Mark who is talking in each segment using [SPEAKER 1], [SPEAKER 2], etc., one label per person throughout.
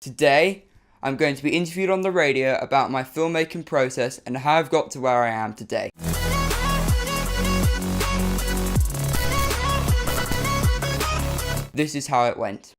[SPEAKER 1] Today, I'm going to be interviewed on the radio about my filmmaking process and how I've got to where I am today. This is how it went.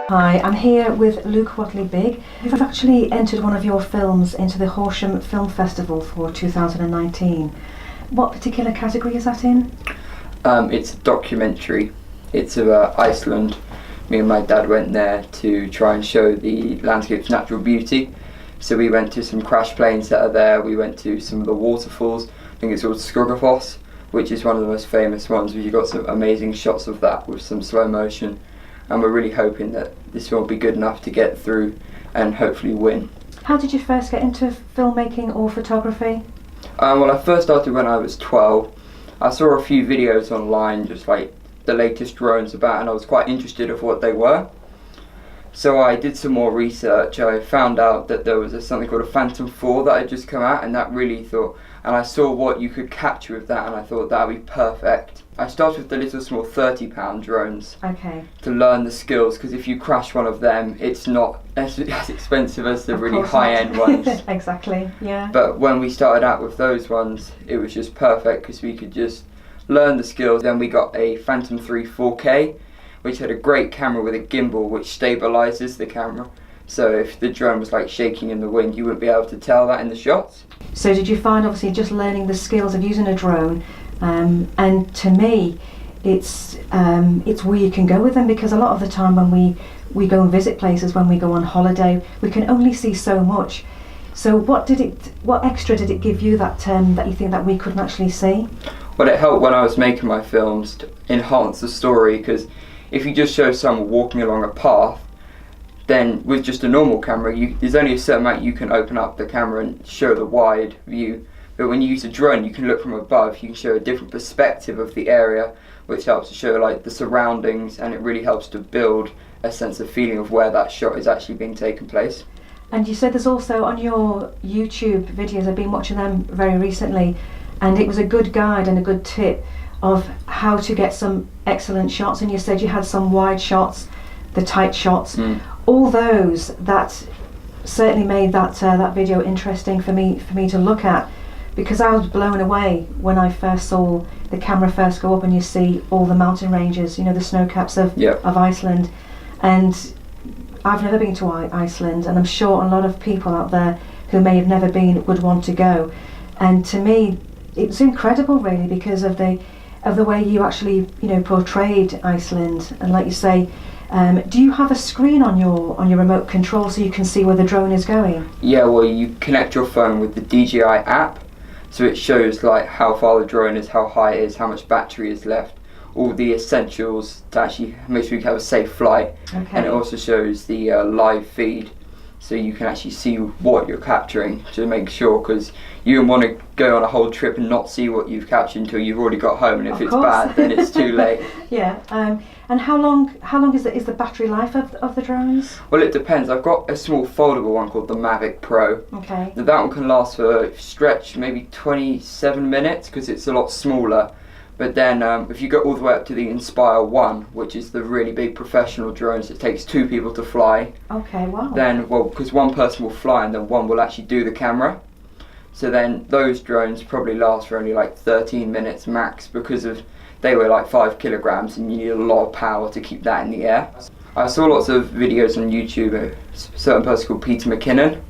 [SPEAKER 2] Hi, I'm here with Luke Watley-Bigg. You've actually entered one of your films into the Horsham Film Festival for 2019. What particular category is that in?
[SPEAKER 3] It's a documentary. It's about Iceland. Me and my dad went there to try and show the landscape's natural beauty. So we went to some crash planes that are there. We went to some of the waterfalls. I think it's called Skogafoss, which is one of the most famous ones. We've got some amazing shots of that with some slow motion. And we're really hoping that this will be good enough to get through and hopefully win.
[SPEAKER 2] How did you first get into filmmaking or photography?
[SPEAKER 3] Well, I first started when I was 12. I saw a few videos online, just like the latest drones about, and I was quite interested of what they were. So I did some more research. I found out that there was something called a Phantom 4 that had just come out, and that really thought, and I saw what you could capture with that, and I thought that would be perfect. I started with the little small 30-pound drones to learn the skills, because if you crash one of them, it's not as expensive as the really high-end ones.
[SPEAKER 2] Exactly, yeah.
[SPEAKER 3] But when we started out with those ones, it was just perfect because we could just learn the skills. Then we got a Phantom 3 4K, which had a great camera with a gimbal which stabilizes the camera. So if the drone was like shaking in the wind, you wouldn't be able to tell that in the shots.
[SPEAKER 2] So did you find, obviously, just learning the skills of using a drone, and to me, it's where you can go with them, because a lot of the time when we go and visit places, when we go on holiday, we can only see so much. So what extra did it give you that you think that we couldn't actually see?
[SPEAKER 3] Well, it helped when I was making my films to enhance the story, because if you just show someone walking along a path, then with just a normal camera, there's only a certain amount you can open up the camera and show the wide view. But when you use a drone, you can look from above, you can show a different perspective of the area, which helps to show like the surroundings, and it really helps to build a sense of feeling of where that shot is actually being taken place.
[SPEAKER 2] And you said there's also on your YouTube videos, I've been watching them very recently, and it was a good guide and a good tip of how to get some excellent shots. And you said you had some wide shots, the tight shots, all those that certainly made that video interesting for me to look at, because I was blown away when I first saw the camera first go up and you see all the mountain ranges, the snow caps of Iceland. And I've never been to Iceland, and I'm sure a lot of people out there who may have never been would want to go. And to me, it was incredible, really, because of the way you actually portrayed Iceland. And like you say, do you have a screen on your remote control so you can see where the drone is going?
[SPEAKER 3] Yeah, well, you connect your phone with the DJI app, so it shows like how far the drone is, how high it is, how much battery is left, all the essentials to actually make sure you have a safe flight. And it also shows the live feed, so you can actually see what you're capturing to make sure, because you don't want to go on a whole trip and not see what you've captured until you've already got home, and if it's bad, then it's too late.
[SPEAKER 2] Yeah. And how long is the battery life of the drones?
[SPEAKER 3] Well, it depends. I've got a small foldable one called the Mavic Pro.
[SPEAKER 2] Okay.
[SPEAKER 3] Now, that one can last for a stretch maybe 27 minutes because it's a lot smaller. But then if you go all the way up to the Inspire 1, which is the really big professional drones, it takes 2 people to fly.
[SPEAKER 2] Okay, wow.
[SPEAKER 3] Then, because one person will fly and then one will actually do the camera. So then those drones probably last for only like 13 minutes max, because they were like 5 kilograms and you need a lot of power to keep that in the air. I saw lots of videos on YouTube of a certain person called Peter McKinnon.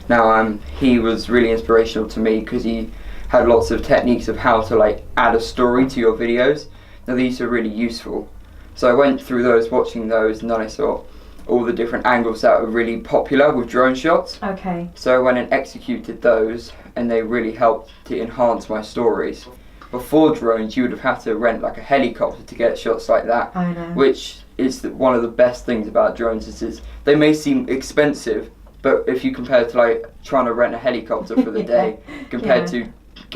[SPEAKER 3] Now he was really inspirational to me because he had lots of techniques of how to like add a story to your videos. Now these are really useful. So I went through those, watching those, and then I saw all the different angles that were really popular with drone shots.
[SPEAKER 2] Okay.
[SPEAKER 3] So I went and executed those, and they really helped to enhance my stories. Before drones, you would have had to rent like a helicopter to get shots like that.
[SPEAKER 2] I know.
[SPEAKER 3] Which is one of the best things about drones is they may seem expensive, but if you compare to like trying to rent a helicopter for the day compared to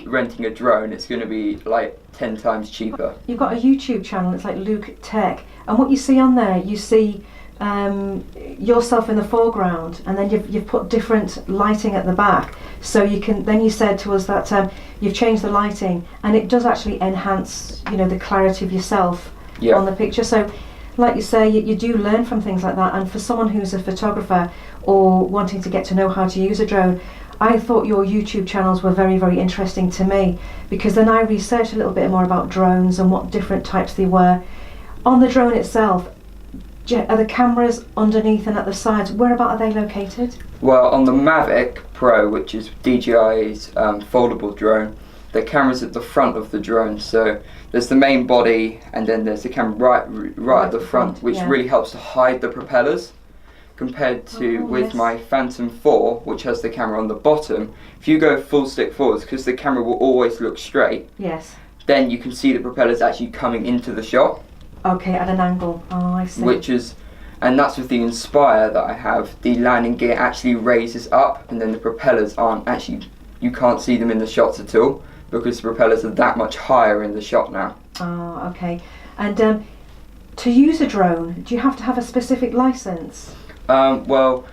[SPEAKER 3] renting a drone, it's going to be like 10 times cheaper.
[SPEAKER 2] You've got a YouTube channel, it's like Luke Tech, and what you see on there, you see yourself in the foreground, and then you've put different lighting at the back, so you can, then you said to us that you've changed the lighting and it does actually enhance, you know, the clarity of yourself on the picture. So like you say, you do learn from things like that, and for someone who's a photographer or wanting to get to know how to use a drone, I thought your YouTube channels were very, very interesting to me, because then I researched a little bit more about drones and what different types they were. On the drone itself, are the cameras underneath and at the sides, whereabout are they located?
[SPEAKER 3] Well, on the Mavic Pro, which is DJI's foldable drone, the camera's at the front of the drone, so there's the main body and then there's the camera right at the front, which really helps to hide the propellers. Compared to with my Phantom 4, which has the camera on the bottom, if you go full stick forwards, because the camera will always look straight, then you can see the propellers actually coming into the shot.
[SPEAKER 2] Okay, at an angle. Oh, I see.
[SPEAKER 3] And that's with the Inspire that I have, the landing gear actually raises up, and then the propellers aren't actually, you can't see them in the shots at all, because the propellers are that much higher in the shot now.
[SPEAKER 2] Oh, okay. And to use a drone, do you have to have a specific license?
[SPEAKER 3] Well,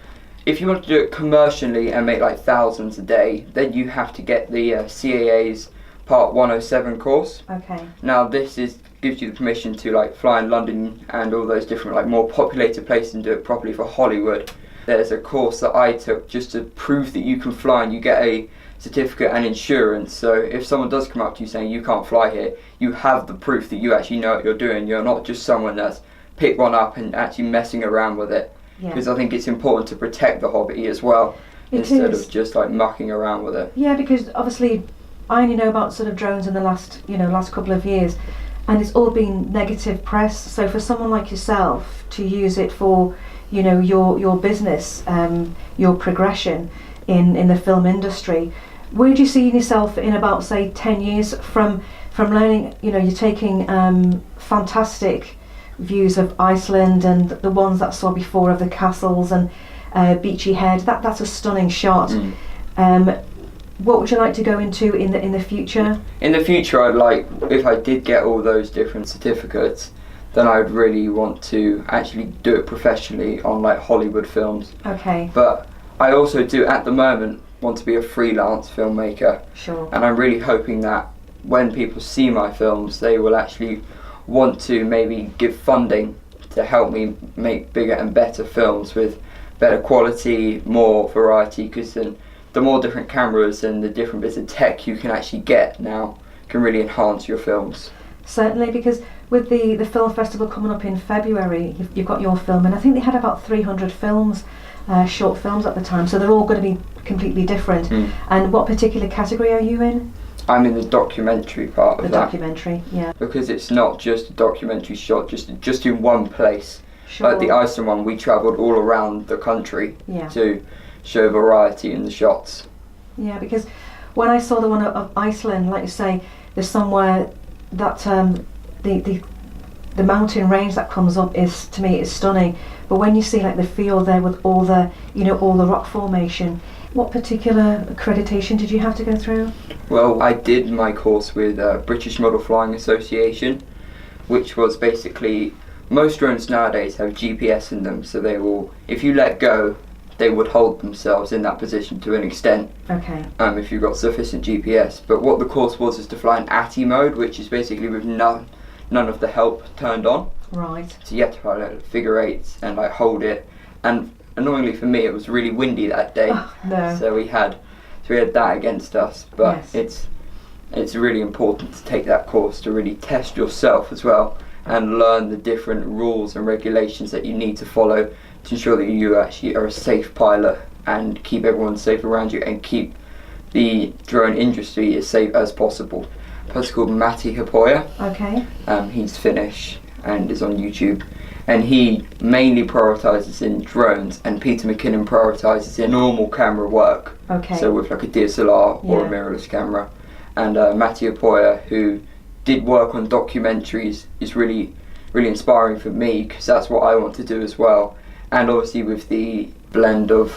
[SPEAKER 3] if you want to do it commercially and make like thousands a day, then you have to get the CAA's Part 107 course.
[SPEAKER 2] Okay.
[SPEAKER 3] Now this gives you the permission to like fly in London and all those different like more populated places and do it properly for Hollywood. There's a course that I took just to prove that you can fly, and you get a certificate and insurance. So if someone does come up to you saying you can't fly here, you have the proof that you actually know what you're doing. You're not just someone that's picked one up and actually messing around with it. Because I think it's important to protect the hobby as well, instead of just like mucking around with it.
[SPEAKER 2] Yeah, because obviously I only know about sort of drones in the last couple of years, and it's all been negative press. So for someone like yourself to use it for, you know, your business, your progression in the film industry, where do you see yourself in about say 10 years from learning? You know, you're taking fantastic views of Iceland and the ones that I saw before of the castles and Beachy Head. That's a stunning shot. What would you like to go into in the future? In the future, I'd like, if I did get all those different certificates, then I would really want to actually do it professionally on like Hollywood films. Okay. But I also do at the moment want to be a freelance filmmaker. Sure. And I'm really hoping that when people see my films, they will actually want to maybe give funding to help me make bigger and better films with better quality, more variety, because then the more different cameras and the different bits of tech you can actually get now can really enhance your films. Certainly, because with the film festival coming up in February, you've got your film, and I think they had about 300 films, short films at the time, so they're all going to be completely different. And what particular category are you in? I'm in the documentary part of that. The documentary, yeah. Because it's not just a documentary shot, just in one place. Sure. Like the Iceland one, we travelled all around the country to show variety in the shots. Yeah, because when I saw the one of Iceland, like you say, there's somewhere that the mountain range that comes up is, to me, is stunning. But when you see like the field there with all the, you know, all the rock formation, what particular accreditation did you have to go through? Well, I did my course with British Model Flying Association, which was basically, most drones nowadays have GPS in them, so they will, if you let go, they would hold themselves in that position to an extent. Okay. If you've got sufficient GPS. But what the course was is to fly in ATI mode, which is basically with none of the help turned on. Right. So you have to fly like figure eights and like hold it. And annoyingly for me, it was really windy that day. Oh, no. So we had that against us. But it's really important to take that course to really test yourself as well and learn the different rules and regulations that you need to follow to ensure that you actually are a safe pilot and keep everyone safe around you and keep the drone industry as safe as possible. A person called Matti Hapoya. Okay. He's Finnish and is on YouTube, and he mainly prioritises in drones, and Peter McKinnon prioritises in normal camera work. Okay. So with like a DSLR or a mirrorless camera. And Matti Hapoya, who did work on documentaries, is really, really inspiring for me, because that's what I want to do as well. And obviously with the blend of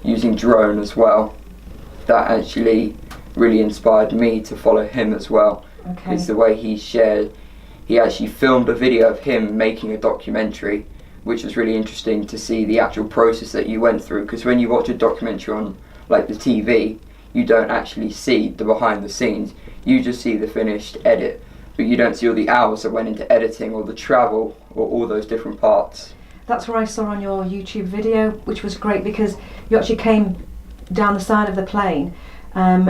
[SPEAKER 2] using drone as well, that actually
[SPEAKER 3] really inspired me to follow him as well.
[SPEAKER 2] Okay.
[SPEAKER 3] It's the way he actually filmed a video of him making a documentary, which was really interesting to see the actual process that you went through, because when you watch a documentary on like the TV, you don't actually see the behind the scenes, you just see the finished edit, but you don't see all the hours that went into editing or the travel or all those different parts.
[SPEAKER 2] That's what I saw on your YouTube video, which was great because you actually came down the side of the plane,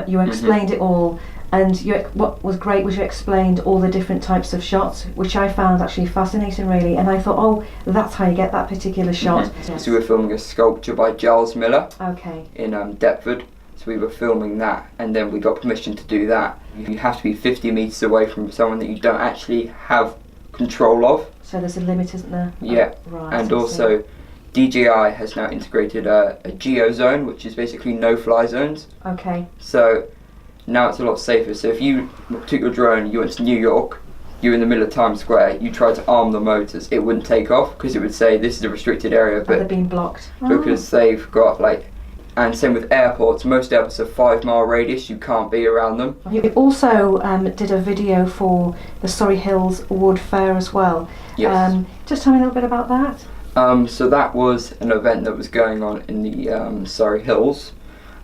[SPEAKER 2] you explained it all, and what was great was you explained all the different types of shots, which I found actually fascinating really, and I thought, oh, that's how you get that particular shot.
[SPEAKER 3] So we were filming a sculpture by Giles Miller
[SPEAKER 2] Okay.
[SPEAKER 3] in Deptford, so we were filming that, and then we got permission to do that. You have to be 50 metres away from someone that you don't actually have control of.
[SPEAKER 2] So there's a limit, isn't there?
[SPEAKER 3] Yeah,
[SPEAKER 2] Oh, right,
[SPEAKER 3] and
[SPEAKER 2] I
[SPEAKER 3] also
[SPEAKER 2] see.
[SPEAKER 3] DJI has now integrated a geo zone, which is basically no-fly zones.
[SPEAKER 2] Okay.
[SPEAKER 3] So now it's a lot safer. So if you took your drone, you went to New York, you're in the middle of Times Square, you tried to arm the motors, it wouldn't take off because it would say this is a restricted area,
[SPEAKER 2] And they're
[SPEAKER 3] but
[SPEAKER 2] being blocked.
[SPEAKER 3] because they've got like, and same with airports, most airports have 5-mile radius, you can't be around them.
[SPEAKER 2] You also did a video for the Surrey Hills Wood Fair as well.
[SPEAKER 3] Yes.
[SPEAKER 2] Just tell me a little bit about that.
[SPEAKER 3] So that was an event that was going on in the Surrey Hills.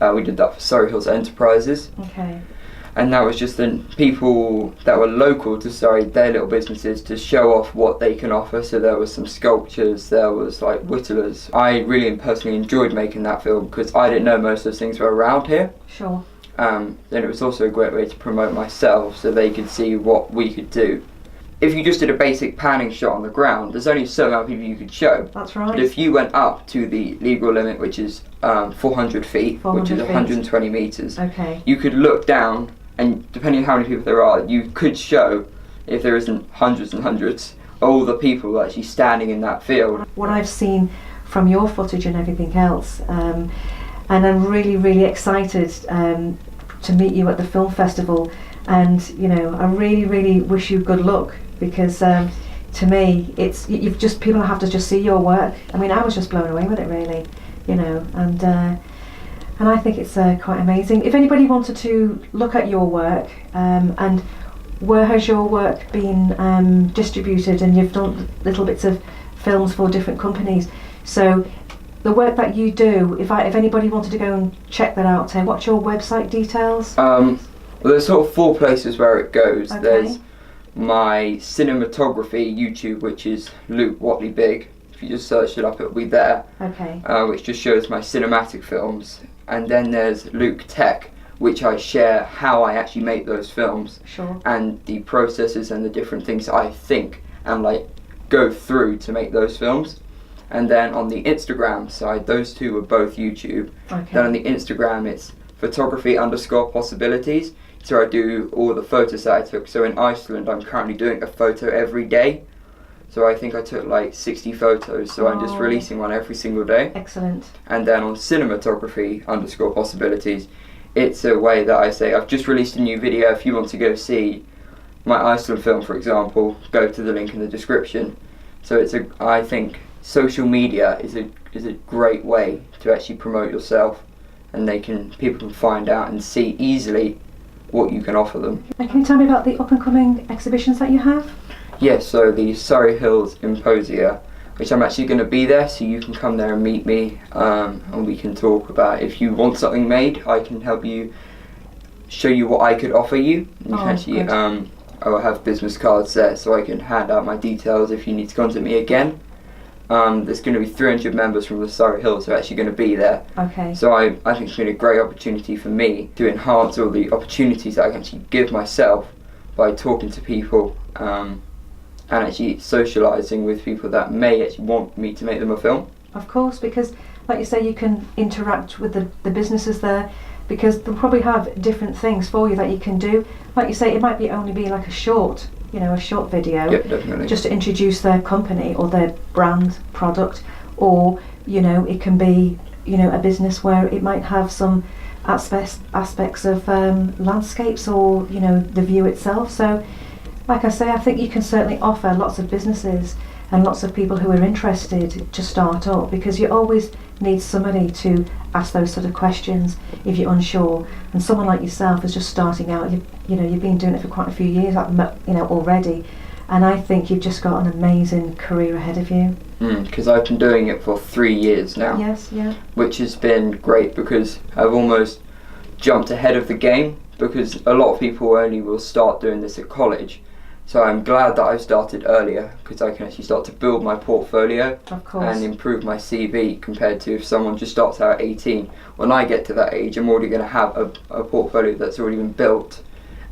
[SPEAKER 3] We did that for Surrey Hills Enterprises,
[SPEAKER 2] Okay.
[SPEAKER 3] and that was just the people that were local to Surrey, their little businesses, to show off what they can offer. So there was some sculptures, there was like whittlers. I really personally enjoyed making that film because I didn't know most of those things were around here.
[SPEAKER 2] Sure.
[SPEAKER 3] Then it was also a great way to promote myself so they could see what we could do. If you just did a basic panning shot on the ground, there's only so many people you could show.
[SPEAKER 2] That's right.
[SPEAKER 3] But if you went up to the legal limit, which is 400 feet,
[SPEAKER 2] 400
[SPEAKER 3] which is
[SPEAKER 2] feet.
[SPEAKER 3] 120 metres,
[SPEAKER 2] Okay.
[SPEAKER 3] you could look down, and depending on how many people there are, you could show, if there isn't hundreds and hundreds, all the people actually standing in that field.
[SPEAKER 2] What I've seen from your footage and everything else, and I'm really, really excited to meet you at the film festival. And you know, I really, really wish you good luck because to me, people have to just see your work. I mean, I was just blown away with it, really, you know, and I think it's quite amazing. If anybody wanted to look at your work, and where has your work been distributed? And you've done little bits of films for different companies. So the work that you do, if anybody wanted to go and check that out, what's your website details?
[SPEAKER 3] Well, there's sort of 4 places where it goes.
[SPEAKER 2] Okay.
[SPEAKER 3] There's my cinematography YouTube, which is Luke Watley Big. If you just search it up, it'll be there.
[SPEAKER 2] Okay.
[SPEAKER 3] Which just shows my cinematic films. And then there's Luke Tech, which I share how I actually make those films
[SPEAKER 2] Sure.
[SPEAKER 3] and the processes and the different things that I think and like go through to make those films. And then on the Instagram side, those two are both YouTube.
[SPEAKER 2] Okay.
[SPEAKER 3] Then on the Instagram, it's photography_possibilities. So I do all the photos that I took. So in Iceland, I'm currently doing a photo every day. So I think I took like 60 photos. So I'm just
[SPEAKER 2] Oh.
[SPEAKER 3] releasing one every single day.
[SPEAKER 2] Excellent.
[SPEAKER 3] And then on cinematography_possibilities, it's a way that I say, I've just released a new video. If you want to go see my Iceland film, for example, go to the link in the description. So I think social media is a great way to actually promote yourself, and people can find out and see easily what you can offer them.
[SPEAKER 2] And can you tell me about the up and coming exhibitions that you have?
[SPEAKER 3] Yes, so the Surrey Hills Imposia, which I'm actually going to be there, so you can come there and meet me, and we can talk about if you want something made, I can help you, show you what I could offer you. And you can actually,
[SPEAKER 2] good.
[SPEAKER 3] I will have business cards there, so I can hand out my details if you need to contact me again. There's going to be 300 members from the Surrey Hills who are actually going to be there.
[SPEAKER 2] Okay.
[SPEAKER 3] So I think it's been a great opportunity for me to enhance all the opportunities that I can actually give myself by talking to people, and actually socialising with people that may actually want me to make them a film.
[SPEAKER 2] Of course, because like you say, you can interact with the businesses there, because they'll probably have different things for you that you can do. Like you say, it might only be like a short video,
[SPEAKER 3] Yep, definitely.
[SPEAKER 2] just to introduce their company or their brand product, or it can be a business where it might have some aspects of landscapes or the view itself. So like I say, I think you can certainly offer lots of businesses and lots of people who are interested to start up, because you always need somebody to ask those sort of questions if you're unsure. And someone like yourself is just starting out. You've been doing it for quite a few years, already, and I think you've just got an amazing career ahead of you.
[SPEAKER 3] Because I've been doing it for 3 years now.
[SPEAKER 2] Yes, yeah.
[SPEAKER 3] Which has been great, because I've almost jumped ahead of the game, because a lot of people only will start doing this at college. So I'm glad that I started earlier, because I can actually start to build my portfolio and improve my CV, compared to if someone just starts out at 18. When I get to that age, I'm already going to have a portfolio that's already been built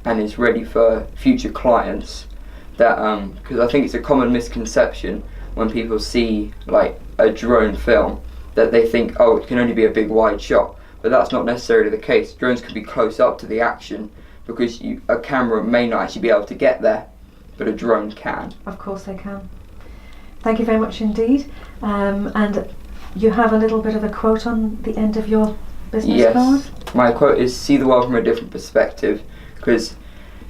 [SPEAKER 3] and is ready for future clients. Because I think it's a common misconception when people see like a drone film, that they think, oh, it can only be a big wide shot, but that's not necessarily the case. Drones can be close up to the action, because a camera may not actually be able to get there, but a drone can.
[SPEAKER 2] Of course they can. Thank you very much indeed. And you have a little bit of a quote on the end of your business card?
[SPEAKER 3] Yes, my quote is, see the world from a different perspective, because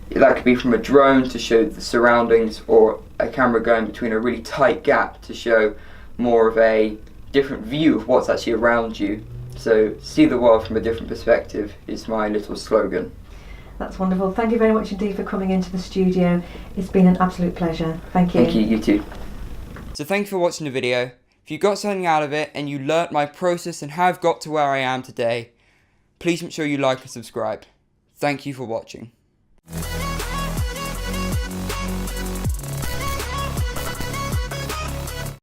[SPEAKER 3] that could be from a drone to show the surroundings, or a camera going between a really tight gap to show more of a different view of what's actually around you. So see the world from a different perspective is my little slogan.
[SPEAKER 2] That's wonderful. Thank you very much indeed for coming into the studio. It's been an absolute pleasure. Thank you.
[SPEAKER 3] Thank you, you too.
[SPEAKER 1] So thank you for watching the video. If you got something out of it and you learnt my process and how I've got to where I am today, please make sure you like and subscribe. Thank you for watching.